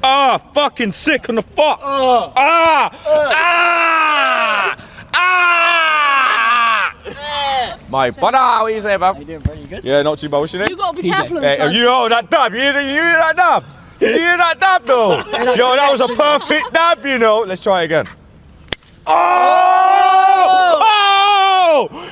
Ah, fucking sick on the fuck. My brother, what you say, bruv? You doing, bro? You good? Yeah, not too bad. What's your name? You gotta be careful. Hey, you know that dab? You hear that dab? You hear that dab though? Yo, that was a perfect dab, you know. Let's try it again. Oh!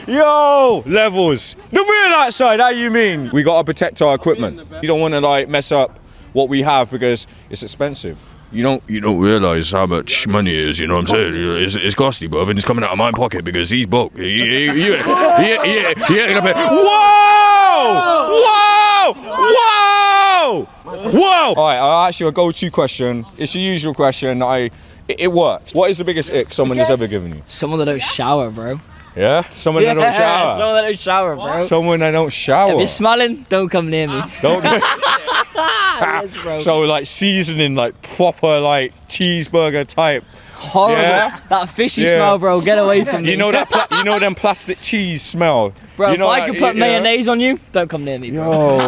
Yo, levels. The real outside, how you mean? We gotta protect our equipment. You don't wanna like mess up what we have because it's expensive. You don't realise how much money it is, you know what I'm saying? It's costly, bruv, and it's coming out of my pocket because he's broke. He ain't gonna pay. Whoa! Whoa! Whoa! Whoa! Alright, I'll ask you a go-to question. It's the usual question. It works. What is the biggest ick someone has ever given you? Someone that don't shower, bro. Yeah? Someone that don't shower? Someone that don't shower, bro. Someone that don't shower? If you're smelling, don't come near me. Don't. Yes, bro. So like seasoning, like proper like cheeseburger type. Horrible. Yeah. That fishy smell, bro. Get away from me. You know that you know them plastic cheese smell. Bro, you know if I could put mayonnaise on you, don't come near me, bro.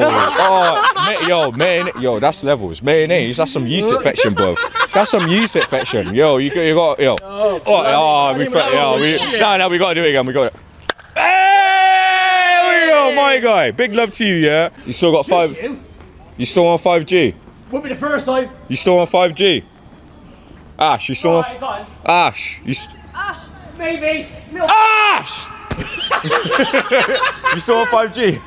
Yo, that's levels. Mayonnaise, that's some yeast infection, bro. That's some yeast infection. Yo, you got, yo. We gotta do it again. We got it. Hey, here we go, my guy. Big love to you, yeah. You still got 5. You still on 5G? Won't be the first time. You still on 5G? Ash, you still on? Ash, Ash, maybe. Ash! You still on 5G?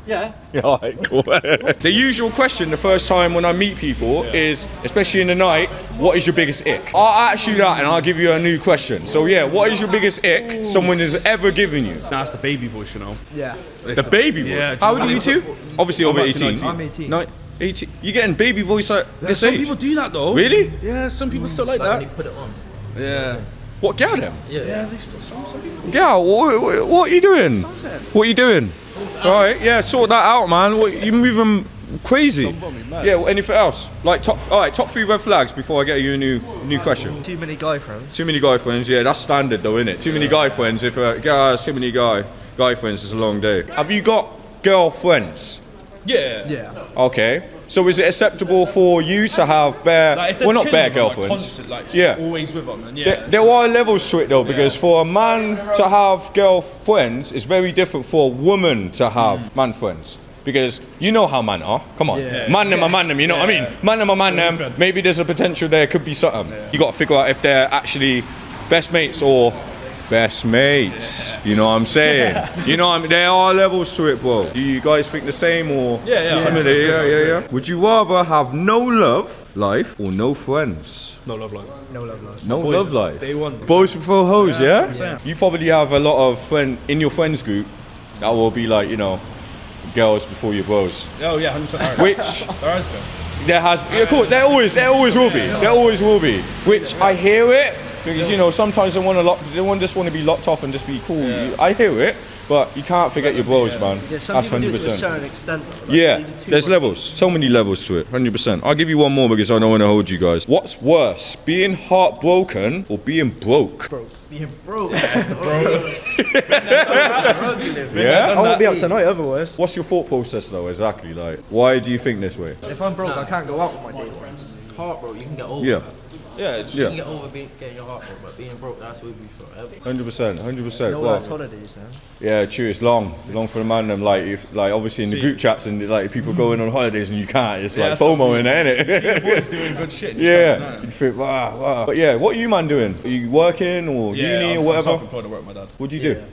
Yeah. Yeah, alright, cool. The usual question the first time when I meet people is, especially in the night, what is your biggest ick? I'll ask you that and I'll give you a new question. So yeah, what is your biggest ick someone has ever given you? That's the baby voice, you know. Yeah. The baby voice? Yeah. How old are you two? Obviously over 18. I'm 18. No, 18. You're getting baby voice at this Some age? people do that though. Really? Yeah, some people still like that. Put it on. Yeah. What, girl them? Yeah, they still some people. Girl, what are you doing? What are you doing? Alright, yeah, sort that out, man. You moving crazy. Yeah, well, anything else? Like top 3 red flags before I get you a new question. Too many guy friends. Too many guy friends, yeah, that's standard though, isn't it? Too many guy friends. If a girl has too many guy friends, it's a long day. Have you got girlfriends? Yeah. Yeah. Okay. So is it acceptable for you to have bare, Like, if they're well, not bare chilling with them, like, girlfriends? constant, like, Yeah. always with them, and yeah. There are levels to it though, because for a man to have girlfriends, it's very different for a woman to have man friends. Because you know how man are. Come on. Yeah. Man them, you know what I mean? Man them. Maybe there's a potential there could be something. You got to figure out if they're actually best mates or best mates. You know what I'm saying? You know what I mean? There are levels to it, bro. Do you guys think the same or Yeah. similar? Yeah. Would you rather have no love life or no friends? No love life. No love life. No love life. Day one. Boys before hoes, yeah? Yeah. You probably have a lot of in your friends group that will be like, you know, girls before your bros. Oh yeah, 100%. Which There has been. there has, of course, there always will be. There always will be. Which I hear it because you know sometimes they just want to be locked off and just be cool. Yeah. I hear it, but you can't forget your bros, man. Yeah, some That's people do it to a 100%. certain extent. Yeah, there's levels. So many levels to it. 100%. I'll give you one more because I don't want to hold you guys. What's worse, being heartbroken or being broke? Being broke. Yeah. I won't be up tonight otherwise. What's your thought process though, exactly? Like, why do you think this way? If I'm broke, I can't go out with my day friends. Heart broke, you can get over Yeah, that. Yeah, it's You can yeah, get over getting your heart broke, but being broke, that's will be forever. 100%. No Well, last holidays then. yeah, true. It's long for the man. Them like, if like obviously in the group chats and like people going on holidays and you can't. It's like that's what FOMO in there, boys innit? doing good shit. Yeah. You think, wow. But yeah, what are you man doing? Are you working or uni or whatever? I'm self-employed, I work with my dad. What do you do?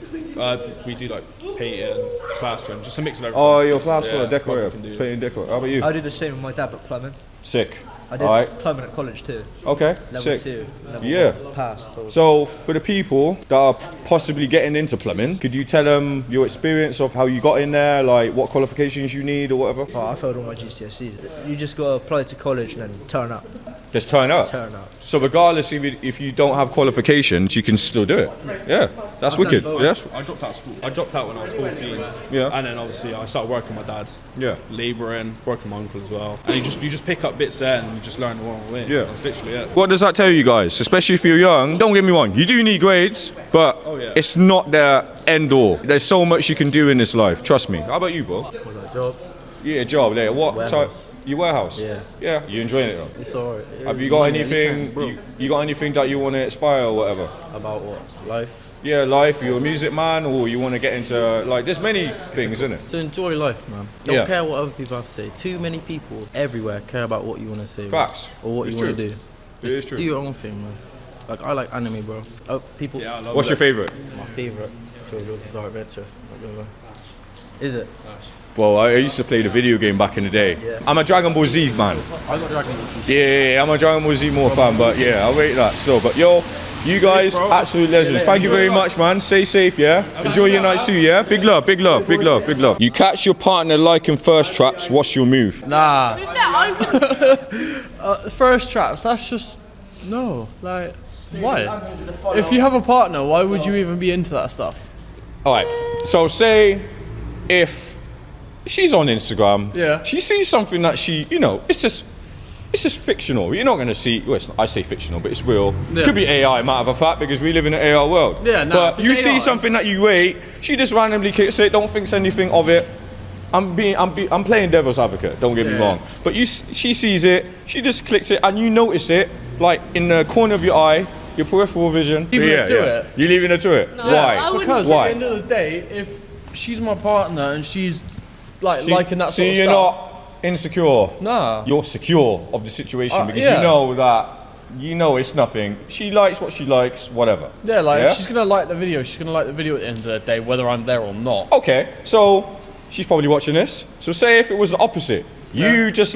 We do like painting, plastering, just a mix of everything. Oh, you're a plasterer, Yeah, decorator, what we can do. painting decorator. How about you? I did the same with my dad, but plumbing. Sick. I did Alright. plumbing at college too. Okay. Level Sick. 2. Level Yeah. 1 passed. So, for the people that are possibly getting into plumbing, could you tell them your experience of how you got in there, like what qualifications you need or whatever? Oh, I failed all my GCSEs. You just got to apply to college and then turn up. Just turn up. Turn up. So, regardless if you don't have qualifications, you can still do it. Yeah, that's wicked. both. Yes. I dropped out of school. I dropped out when I was 14. Yeah. And then obviously I started working with my dad. Yeah. Labouring, working with my uncle as well. And you just pick up bits there and you just learn the wrong way. Yeah. That's literally it. What does that tell you guys? Especially if you're young. Don't get me wrong. You do need grades, but Oh, yeah. it's not the end all. There's so much you can do in this life. Trust me. How about you, bro? Was that job? Yeah, job there. What type? Warehouse. Your warehouse? Yeah. Yeah. You enjoying it though? It's alright. Have you got Yeah, anything? listen, bro. You got anything that you want to aspire or whatever? About what? Life. Yeah, life. You're a music man, or you want to get into like? There's many things, isn't it? To enjoy life, man. Don't Yeah. care what other people have to say. Too many people everywhere care about what you want to say. man. Facts. Or what It's you want true. to do. It is true. Do your own thing, man. Like, I like anime, bro. People. Yeah, I love What's your favorite? My favorite. JoJo's Bizarre Adventure. Is it? Well, I used to play the video game back in the day. Yeah. I'm a Dragon Ball Z man. I got Dragon Ball Z. Yeah, I'm a Dragon Ball Z more fan, but yeah, I'll rate that still. But yo, you guys, bro. absolute legends. Thank you very much, man. Stay safe, yeah? Enjoy your nights too, yeah? Big love, big love, big love, big love. You catch your partner liking first traps, what's your move? Nah. First traps, that's just no. Like, why? If you have a partner, why would you even be into that stuff? Alright, so say if she's on Instagram, Yeah. she sees something that she, you know, it's just fictional. You're not going to see, well, I say fictional, but it's real. Yeah. Could be AI, matter of fact, because we live in an AI world. Yeah, no, but if it's you see AI. something that you rate, she just randomly kicks it, don't think anything of it. I'm playing devil's advocate, don't get me Yeah. wrong. But she sees it, she just clicks it, and you notice it, like in the corner of your eye, your peripheral vision. Leaving it to it. You're leaving it to it? Why? Because Why? at the end of the day, if she's my partner and she's like liking that So sort of you're stuff, not insecure. nah. You're secure of the situation because yeah. you know that it's nothing. She likes what she likes, whatever. Yeah, like if she's gonna like the video, she's gonna like the video at the end of the day, whether I'm there or not. Okay, so she's probably watching this. So say if it was the opposite, you just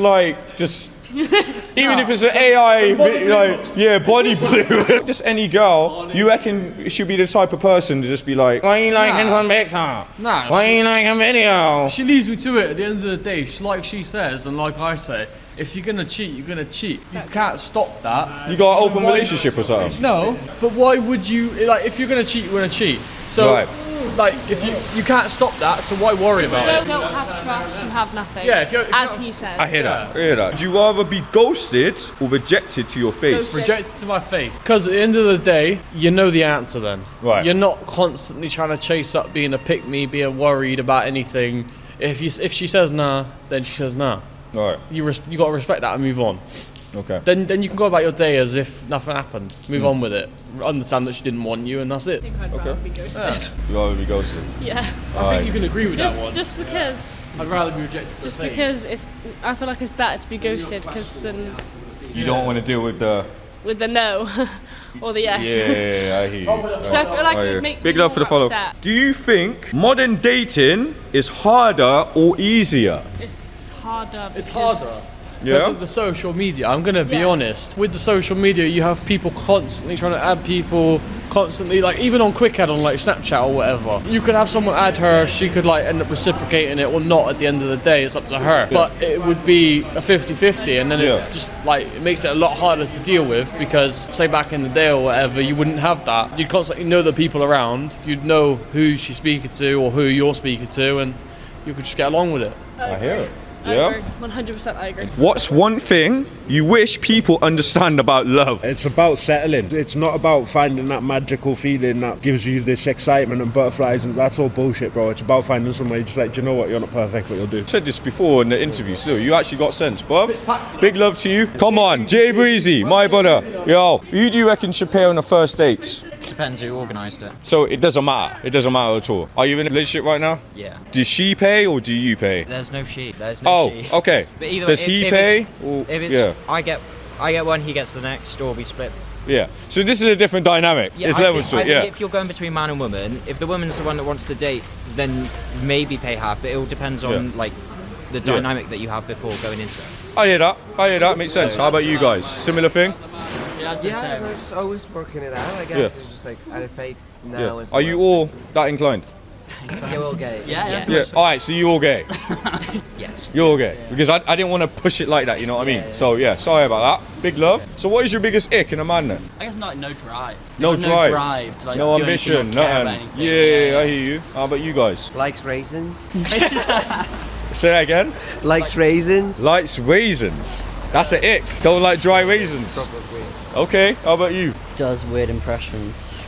even if it's an AI, body blue, just any girl, you reckon she'd be the type of person to just be like, why you liking some picture? Nah. Why you liking video? She leaves me to it at the end of the day. Like she says, and like I say, if you're gonna cheat, you're gonna cheat. You can't stop that. You got an open relationship or something? No, but why would you? Like, if you're gonna cheat, you're gonna cheat. So, Right. like, if you can't stop that, so why worry about it? You don't have trust, you have nothing. Yeah, if you're- as he said. I hear that. I hear that. Would you rather be ghosted or rejected to your face? Ghosted. Rejected to my face. Because at the end of the day, you know the answer then. Right. You're not constantly trying to chase up being a pick-me, being worried about anything. If she says nah, then she says nah. All right. You got to respect that and move on. Okay. Then you can go about your day as if nothing happened. Move on with it. Understand that she didn't want you, and that's it. I'd rather be ghosted. You rather be ghosted. Yeah. I think you can agree with that one. Just because. I'd rather be rejected. Just because I feel like it's better to be ghosted because then You don't want to deal with the. with the no or the yes. Yeah, I hear you. So I feel like I it hear you. would make Big me love for the more follow. upset. Do you think modern dating is harder or easier? It's harder. It's because- harder. Yeah? Because of the social media, I'm gonna be Yeah. honest. With the social media, you have people constantly trying to add people, constantly, like even on Quick Add on like Snapchat or whatever. You could have someone add her, she could like end up reciprocating it or not at the end of the day, it's up to her. But it would be a 50-50 and then it's Yeah. just like, it makes it a lot harder to deal with because say back in the day or whatever, you wouldn't have that. You'd constantly know the people around, you'd know who she's speaking to or who you're speaking to and you could just get along with it. I hear it. I Yeah. agree. 100% I agree. What's one thing you wish people understand about love? It's about settling. It's not about finding that magical feeling that gives you this excitement and butterflies, and that's all bullshit, bro. It's about finding somewhere you're just like, do you know what, you're not perfect, but you'll do. I said this before in the interview, still, you actually got sense, bruv. Big love to you. Come on, Jay Breezy, my brother. Yo, who do you reckon should pay on the first dates? Depends who organised it. So it doesn't matter. It doesn't matter at all. Are you in a relationship right now? Yeah. Does she pay or do you pay? There's no she. There's no Oh, she. okay. But either Does if- he if pay? it's- Or- If it's yeah, I get one, he gets the next, or we split. yeah. So this is a different dynamic. There's I levels think, to it. I think Yeah. if you're going between man and woman, if the woman's the one that wants the date, then maybe pay half. But it all depends on Yeah. like the dynamic that you have before going into it. I hear that. I hear that. Makes sense. How about you guys? Similar thing? Yeah, we're just always working it out. I guess Yeah. it's just like I pay now. Yeah. is Are you all that inclined? Yeah, we'll get it. Yeah, Yeah. All right. So you all gay? Yes. You're all gay because I didn't want to push it like that. You know what I mean? So yeah. Sorry about that. Big love. So what is your biggest ick in a man then? I guess like no drive. No drive. No drive to like No do ambition. anything or care about Nothing. anything. Yeah, I hear you. How about you guys? Likes raisins. Say that again. Likes raisins. Likes raisins. That's an ick. Don't like dry raisins. Probably. Okay. How about you? Does weird impressions.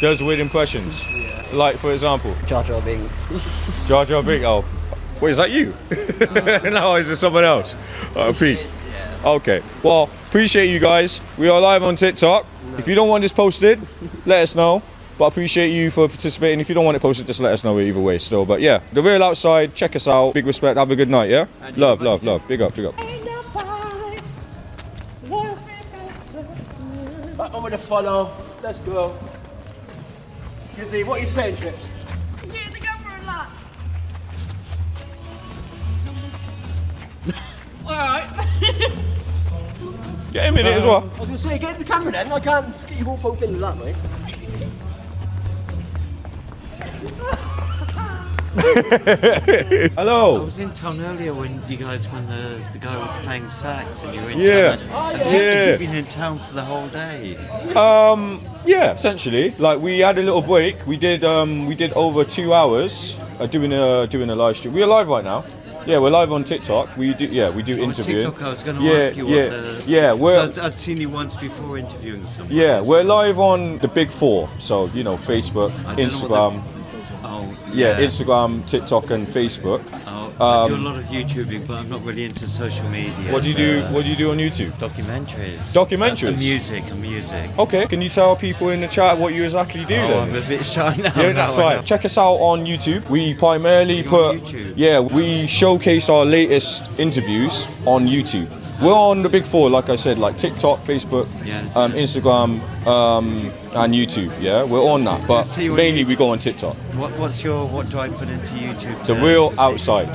Does weird impressions. Like for example, Jar Jar Binks. Jar Jar Binks. Oh, Wait, is that you? No, is it someone else? Pete. Okay. Well, appreciate you guys. We are live on TikTok. If you don't want this posted, let us know. But I appreciate you for participating. If you don't want it posted, just let us know either way still. But yeah, The Real Outside, check us out. Big respect. Have a good night, yeah? Love. Big up. Back on with the follow. Let's go. Gizzy, what are you saying, Trips? Get the camera and that. Alright. Get him in it as well. I was going to say, get the camera then. I can't get you all both in that way. Hello. I was in town earlier when you guys, when the guy was playing sax and you were in Yeah. town. Have you been in town for the whole day? Yeah, essentially. Like we had a little break. We did over 2 hours doing a live stream. We are live right now. Yeah, we're live on TikTok. We do interviewing. TikTok, I was going to ask you I'd seen you once before interviewing someone. Yeah, we're live on the big four. So, Facebook, Instagram. Instagram, TikTok and Facebook. I do a lot of YouTubing, but I'm not really into social media. What do you do? What do you do on YouTube? Documentaries. And music. Okay. Can you tell people in the chat what you exactly do then? I'm a bit shy now. Yeah, that's right. Check us out on YouTube. We primarily we showcase our latest interviews on YouTube. We're on the big four, like I said, like TikTok, Facebook, Instagram, and YouTube. Yeah, we're on that, but mainly we go on TikTok. What do I put into YouTube? The Real Outside.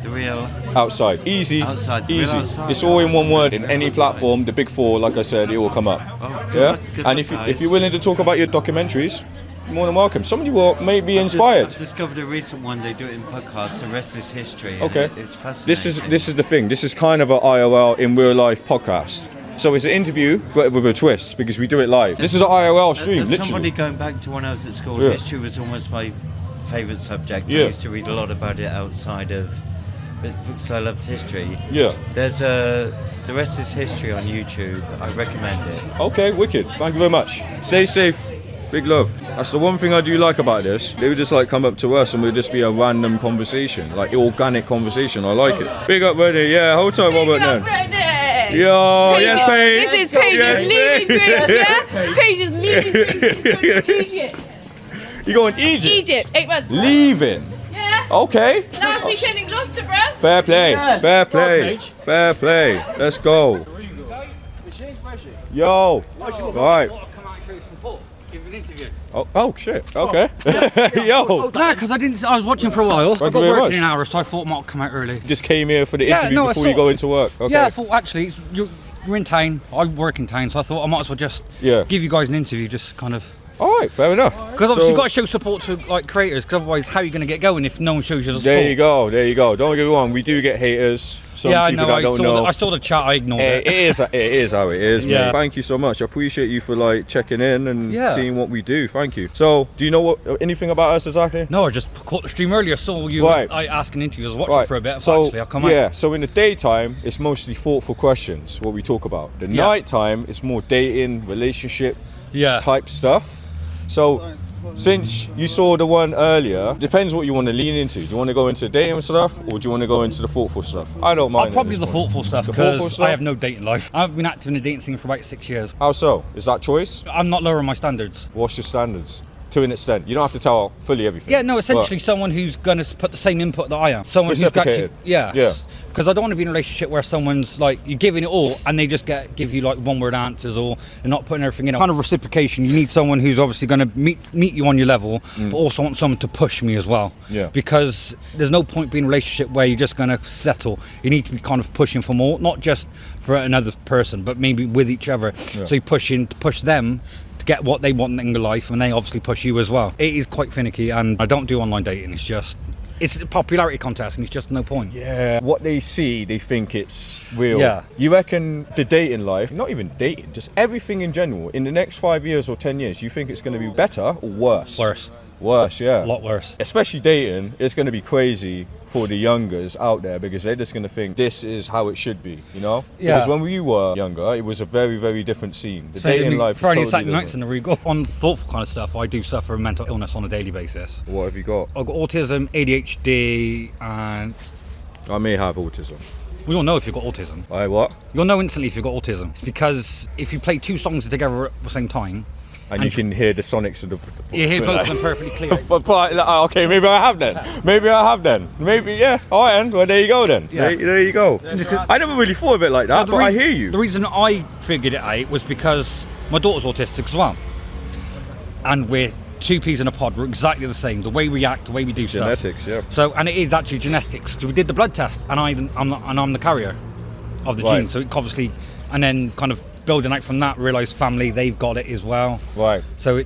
The Real Outside. Easy. Outside. Easy. Outside. It's all in one word. In any platform, the big four, like I said, it will come up. Good and luck, if you're willing to talk about your documentaries, you're more than welcome. Some of you may be inspired. I've discovered a recent one. They do it in podcasts. The rest is history. Okay. It's fascinating. This is the thing. This is kind of an IRL in real life podcast. So it's an interview, but with a twist because we do it live. This is an IRL stream, As literally. somebody going back to when I was at school, history was almost my favourite subject. I used to read a lot about it outside of books. I loved history. Yeah. There's The Rest is History on YouTube. I recommend it. Okay, wicked. Thank you very much. Stay safe. Big love. That's the one thing I do like about this. They would just come up to us and it would just be a random conversation, like organic conversation. I like it. Big up, Ready. Yeah, hold tight, Robert. Ready. Yo, yes, Paige. This is Paige's leaving Greece, yeah? Paige's leaving Greece. He's going to Egypt. You going Egypt? Egypt, 8 months. Leaving? Yeah. Okay. Last weekend in Gloucester, bruh. Fair play. Yes. Fair play. Fair play. Let's go. Yo. Right. Oh shit. Okay. Yo. Yeah, because I was watching for a while. I got work in an hour, so I thought I might come out early. Just came here for the interview before you go into work. Okay. Yeah, I thought actually you're in town. I work in town, so I thought I might as well just give you guys an interview, just kind of. All right, fair enough. Because obviously you've got to show support to creators, because otherwise how are you going to get going if no one shows you the support? There you go. Don't get me wrong, we do get haters. Some I people know. that don't know. I saw the chat. I ignored it. It is how it is. Yeah. Mate. Thank you so much. I appreciate you for checking in and seeing what we do. Thank you. So, do you know anything about us exactly? No, I just caught the stream earlier. Saw you. I asked an interview. I was watching for a bit. So actually, I'll come out. So in the daytime, it's mostly thoughtful questions. What we talk about. The nighttime, it's more dating, relationship, type stuff. So, since you saw the one earlier, depends what you want to lean into. Do you want to go into dating stuff or do you want to go into the thoughtful stuff? I don't mind. Probably the thoughtful stuff because I have no dating life. I've been active in the dating scene for about 6 years. How so? Is that choice? I'm not lowering my standards. What's your standards? To an extent. You don't have to tell fully everything. Yeah, no, essentially someone who's going to put the same input that I am. Someone who's actually, yeah. Because I don't want to be in a relationship where someone's you're giving it all and they just give you one word answers or they're not putting everything in. Kind of reciprocation. You need someone who's obviously going to meet you on your level, but also want someone to push me as well. Yeah. Because there's no point being in a relationship where you're just going to settle. You need to be kind of pushing for more, not just for another person, but maybe with each other. Yeah. So you push them to get what they want in their life, and they obviously push you as well. It is quite finicky, and I don't do online dating. It's a popularity contest, and it's just no point. Yeah. What they see, they think it's real. Yeah. You reckon the dating life, not even dating, just everything in general, in the next 5 years or 10 years, you think it's going to be better or worse? Worse, yeah. A lot worse. Especially dating, it's going to be crazy for the youngers out there because they're just going to think this is how it should be, you know? Yeah. Because when we were younger, it was a very, very different scene. The dating life Friday was and Saturday totally nights in the Regal. On thoughtful kind of stuff, I do suffer mental illness on a daily basis. different. What have you got? I've got autism, ADHD, and I may have autism. we all know if you've got autism. What? You'll know instantly if you've got autism. It's because if you play two songs together at the same time, And you can hear the sonics of the... you hear both of them perfectly clear. Okay, maybe I have then. Maybe, yeah. All right, then. Well, there you go then. Yeah. There you go. I never really thought of it like that, but I hear you. The reason I figured it out was because my daughter's autistic as well. And we're two peas in a pod. We're exactly the same. The way we act, the way we do stuff. Genetics, yeah. So, and it is actually genetics. So we did the blood test, and I'm the carrier of the Right. gene. So it obviously, and then kind of building out from that, realise family, they've got it as well. Right. So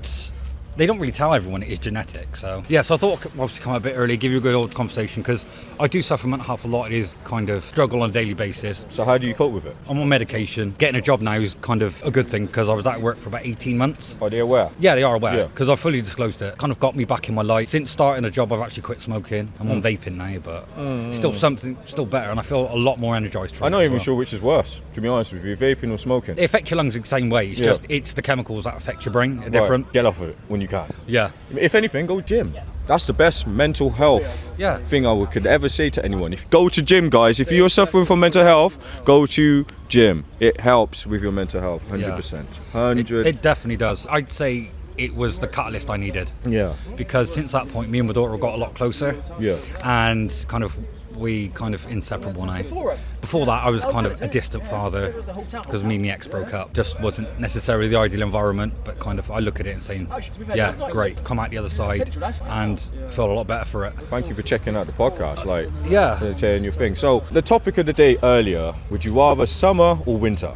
they don't really tell everyone it is genetic. So yeah, so I thought I could obviously come a bit early, give you a good old conversation, because I do suffer mental health a lot. It is kind of struggle on a daily basis. So how do you cope with it? I'm on medication. Getting a job now is kind of a good thing because I was out of work for about 18 months. Are they aware? Yeah, they are aware Yeah. because I fully disclosed it. Kind of got me back in my life. Since starting a job, I've actually quit smoking. I'm on vaping now, but still better, and I feel a lot more energised. I'm not even sure which is worse, to be honest with you, vaping or smoking. They affect your lungs the same way. It's Yeah. just it's the chemicals that affect your brain are Right. different. Get off of it when you can. Yeah. If anything, go gym. That's the best mental health thing could ever say to anyone. If go to gym, guys. If you're suffering from mental health, go to gym. It helps with your mental health, 100%. 100. It definitely does. I'd say it was the catalyst I needed. Yeah. Because since that point, me and my daughter got a lot closer. Yeah. And we inseparable now. Before that, I was kind of a distant father because me and my ex broke up. Just wasn't necessarily the ideal environment, but kind of I look at it and saying, yeah, great, come out the other side and feel a lot better for it. Thank you for checking out the podcast, Yeah. saying your thing. So the topic of the day earlier, would you rather summer or winter?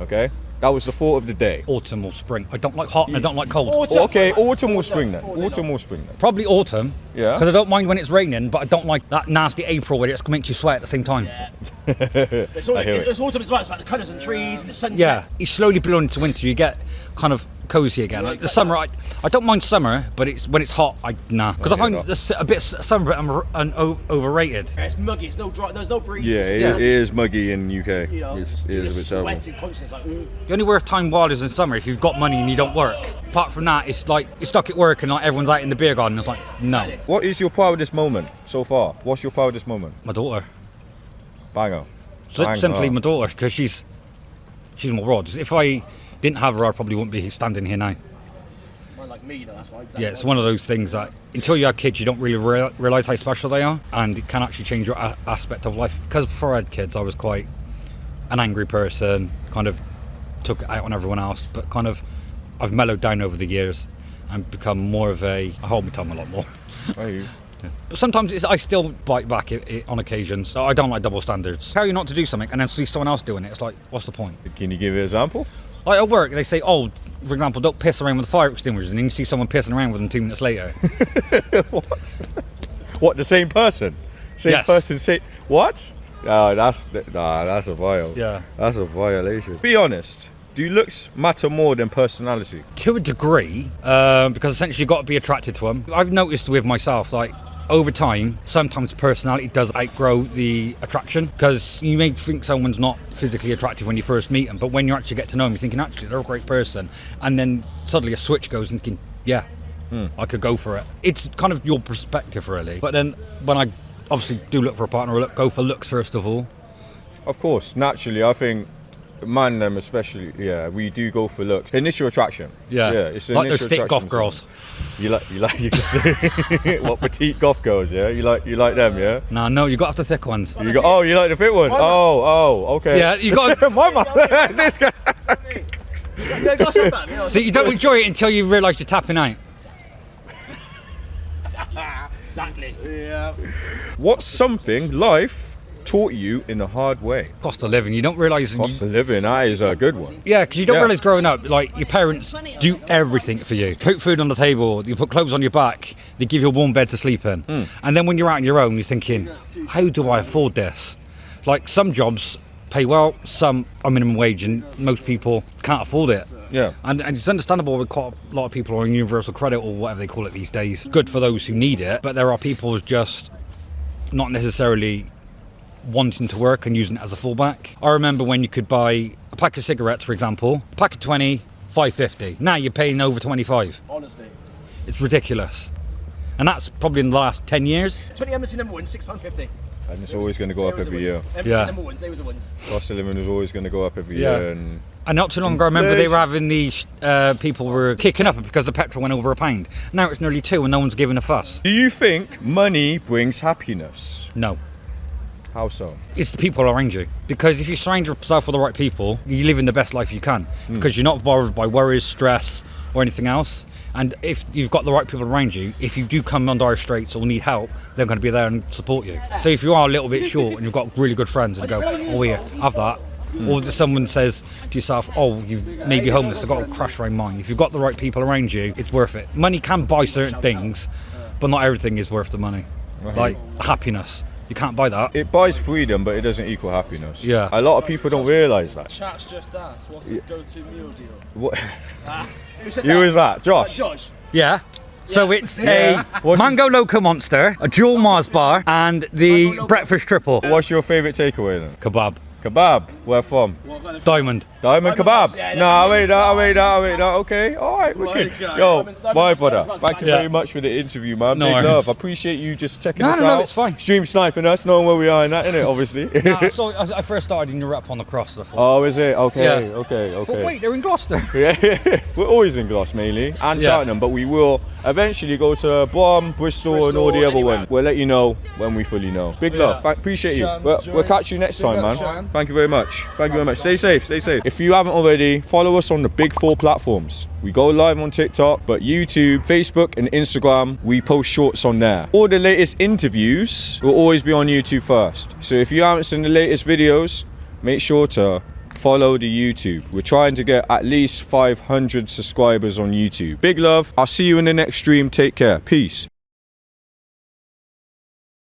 Okay, that was the thought of the day. Autumn or spring. I don't like hot and I don't like cold. Okay, autumn or spring then. Autumn or spring then. Probably autumn. Yeah. Because I don't mind when it's raining, but I don't like that nasty April where it just makes you sweat at the same time. It's autumn as well. It's about the colours and trees and the sunset. Yeah, you slowly build into winter. You get kind of cozy again. Like the summer, I don't mind summer, but it's when it's hot, because I find a bit summer overrated. It's muggy. It's no dry. There's no breeze. Yeah, it is muggy in UK. You know, It is a you're bit terrible. sweating constantly. It's like, ooh. The only worth time wild is in summer if you've got money and you don't work. Apart from that, it's like you're stuck at work and like everyone's out in the beer garden. It's like no. What is your proudest moment so far? What's your proudest moment? My daughter. Banger. Simply my daughter, because she's my rod. If I didn't have her, I probably wouldn't be standing here now. Man like me, that's why. Exactly. Yeah, it's one of those things that until you have kids, you don't really realise how special they are, and it can actually change your aspect of life. Because before I had kids, I was quite an angry person, kind of took it out on everyone else, but kind of I've mellowed down over the years and become more of I hold my tongue a lot more. But sometimes I still bite back on occasions. So I don't like double standards. Tell you not to do something and then see someone else doing it. It's like, what's the point? Can you give an example? Like at work, they say, oh, for example, don't piss around with the fire extinguishers, and then you see someone pissing around with them 2 minutes later. What, the same person? Same Yes. person say what? That's a violation. Yeah. That's a violation. Be honest. Do looks matter more than personality? To a degree, because essentially you've got to be attracted to them. I've noticed with myself, like, over time, sometimes personality does outgrow the attraction, because you may think someone's not physically attractive when you first meet them, but when you actually get to know them, you're thinking, actually, they're a great person. And then suddenly a switch goes and thinking, yeah, I could go for it. It's kind of your perspective, really. But then when I obviously do look for a partner, I go for looks first of all. Of course, naturally, I think man, them especially, we do go for looks. Initial attraction. Yeah, it's like those initial thick attraction. goth girls. You can say what petite goth girls? Yeah, you like them? Yeah. No, you got to have the thick ones. You like the fit ones? Oh, okay. Yeah, you got my man. This guy. So you don't enjoy it until you realise you're tapping out. Exactly. Yeah. What's something life taught you in a hard way? Cost of living. You don't realise. Cost of living. That is a good one. Yeah, because you don't realise growing up, like your parents do everything for you. Put food on the table, you put clothes on your back, they give you a warm bed to sleep in. And then when you're out on your own, you're thinking, how do I afford this? Like some jobs pay well, some are minimum wage, and most people can't afford it. Yeah. And it's understandable with quite a lot of people on universal credit or whatever they call it these days. Good for those who need it, but there are people who's just not necessarily wanting to work and using it as a fallback. I remember when you could buy a pack of cigarettes, for example, a pack of 20, $5.50. Now you're paying over 25. Honestly. It's ridiculous. And that's probably in the last 10 years. 20 embassy number ones, £6.50. And it's always going to go up every year. Embassy number ones, they was the ones. Cost of living is always going to go up every year. And not too long ago, I remember they were having these people were kicking up because the petrol went over £1. Now it's nearly £2 and no one's giving a fuss. do you think money brings happiness? No. How so? It's the people around you. Because if you surround yourself with the right people, you're living the best life you can. Because you're not bothered by worries, stress, or anything else. And if you've got the right people around you, if you do come under our straits or need help, they're going to be there and support you. So if you are a little bit short and you've got really good friends and go, oh yeah, have that. Or if someone says to yourself, oh, you may be homeless, they've got a crash around mine. If you've got the right people around you, it's worth it. Money can buy certain things, but not everything is worth the money. Like happiness. You can't buy that. It buys freedom, but it doesn't equal happiness. Yeah. A lot of people don't realise that. Chat's just asked, what's his go-to meal deal? What? Who Who is that? Josh? Josh. Yeah. So it's a What's Mango Loco Monster, a Jewel Mars bar, and the breakfast triple. What's your favourite takeaway then? Kebab. Kebab. Where from? Diamond. Diamond kebab. Yeah, No, I wait that. Okay, all right, wicked. Yo, my brother, thank you very much for the interview, man. No Big worries. love. I appreciate you just checking No, us no, out. it's fine. Stream sniping us, knowing where we are in that, innit? Obviously. I first started in Europe on the cross. I thought, Oh, is it? Okay, Yeah. okay. but wait, they're in Gloucester. Yeah, we're always in Gloucester mainly, and Yeah. Cheltenham, but we will eventually go to Brom, Bristol, and all the other ones. We'll let you know when we fully know. Big love, appreciate you. We'll catch you next time, man. Thank you very much. Thank you very much. Stay safe, stay safe. If you haven't already, follow us on the big 4 platforms. We go live on TikTok, but YouTube, Facebook, and Instagram, we post shorts on there. All the latest interviews will always be on YouTube first. So if you haven't seen the latest videos, make sure to follow the YouTube. We're trying to get at least 500 subscribers on YouTube. Big love. I'll see you in the next stream. Take care. Peace.